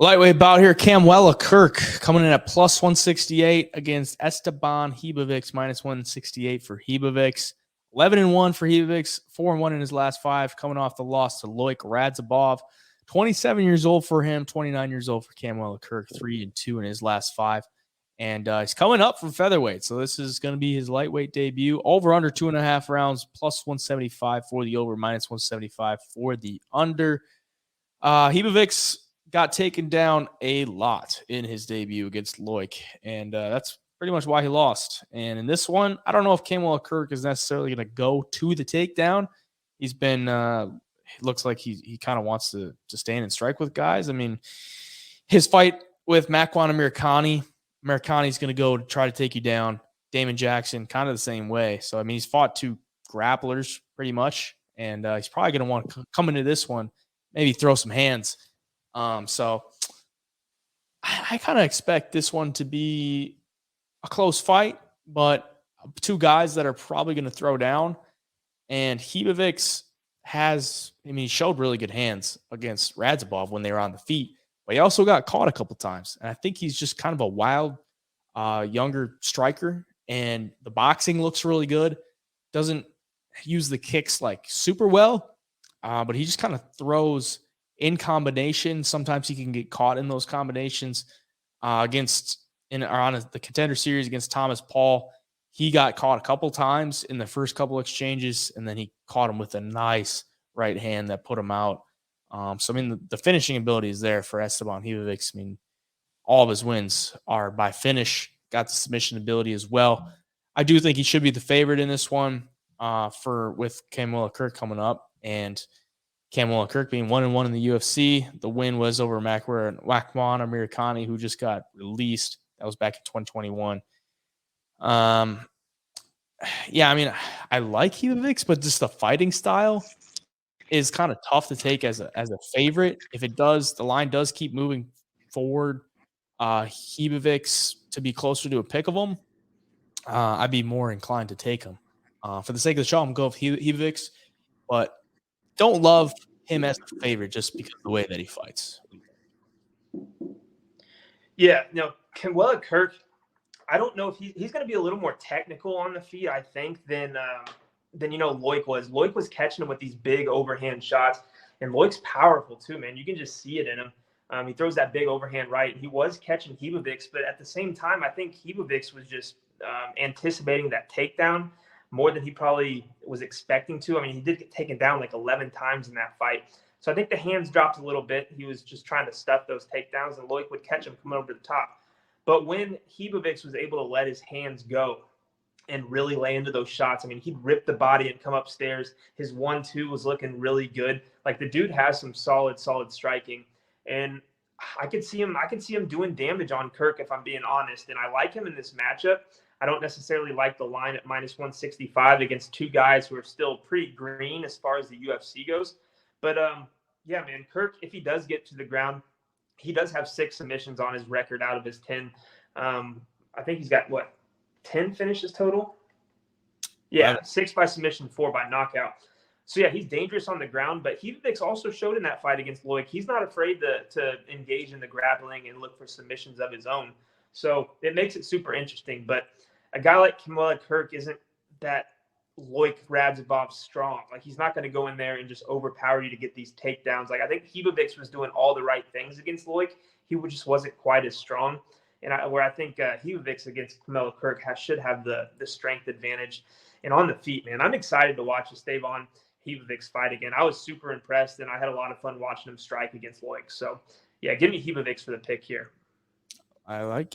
Lightweight bout here, Kamuela Kirk coming in at plus 168 against Esteban Ribovics, minus 168 for Ribovics. 11-1 for Ribovics, 4-1 in his last five, coming off the loss to Loic Radzhabov. 27 years old for him, 29 years old for Kamuela Kirk, 3-2 in his last five. And he's coming up from featherweight, so this is going to be his lightweight debut. Over under 2.5 rounds, plus 175 for the over, minus 175 for the under. Ribovics got taken down a lot in his debut against Loic, and that's pretty much why he lost. And in this one, I don't know if Kamuela Kirk is necessarily going to go to the takedown. He's been, it looks like he kind of wants to stand and strike with guys. I mean, his fight with Makwan Americani's going to go to try to take you down. Damon Jackson, kind of the same way. So, I mean, he's fought two grapplers pretty much, and he's probably going to want to come into this one, maybe throw some hands. So I kind of expect this one to be a close fight, but two guys that are probably going to throw down. And Ribovics he showed really good hands against Radzhabov when they were on the feet, but he also got caught a couple times. And I think he's just kind of a wild, younger striker, and the boxing looks really good. Doesn't use the kicks like super well, but he just kind of throws in combination. Sometimes he can get caught in those combinations. On the Contender Series against Thomas Paul, he got caught a couple times in the first couple exchanges, and then he caught him with a nice right hand that put him out. So, I mean, the finishing ability is there for Esteban Ribovics. I mean, all of his wins are by finish. Got the submission ability as well. I do think he should be the favorite in this one with Kamuela Kirk coming up, and Kamuela Kirk being 1-1 in the UFC. The win was over Makwan Americani, who just got released. That was back in 2021. Yeah, I mean, I like Ribovics, but just the fighting style is kind of tough to take as a favorite. If the line does keep moving forward, Ribovics to be closer to a pick of them, I'd be more inclined to take him. For the sake of the show, I'm going to go with Ribovics, but don't love him as a favorite just because of the way that he fights. Yeah, Kamuela Kirk, I don't know if he's going to be a little more technical on the feet, I think, than Loic was. Loic was catching him with these big overhand shots, and Loic's powerful too, man. You can just see it in him. He throws that big overhand right. He was catching Ribovics, but at the same time, I think Ribovics was just anticipating that takedown more than he probably was expecting to. I mean, he did get taken down like 11 times in that fight. So I think the hands dropped a little bit. He was just trying to stuff those takedowns, and Loic would catch him coming over the top. But when Ribovics was able to let his hands go and really lay into those shots, I mean, he'd rip the body and come upstairs. His 1-2 was looking really good. Like, the dude has some solid striking. And I could see him doing damage on Kirk, if I'm being honest. And I like him in this matchup. I don't necessarily like the line at minus 165 against two guys who are still pretty green as far as the UFC goes. But, yeah, man, Kirk, if he does get to the ground, he does have 6 submissions on his record out of his 10. I think he's got, 10 finishes total? Yeah, 6 by submission, 4 by knockout. So, yeah, he's dangerous on the ground, but Ribovics also showed in that fight against Loic. He's not afraid to engage in the grappling and look for submissions of his own. So it makes it super interesting. But a guy like Kamuela Kirk isn't that Loic Radzhabov strong. Like, he's not going to go in there and just overpower you to get these takedowns. Like, I think Ribovics was doing all the right things against Loic. He just wasn't quite as strong. And I think Ribovics against Kamuela Kirk should have the strength advantage. And on the feet, man, I'm excited to watch Esteban Ribovics fight again. I was super impressed, and I had a lot of fun watching him strike against Loic. So, yeah, give me Ribovics for the pick here. I like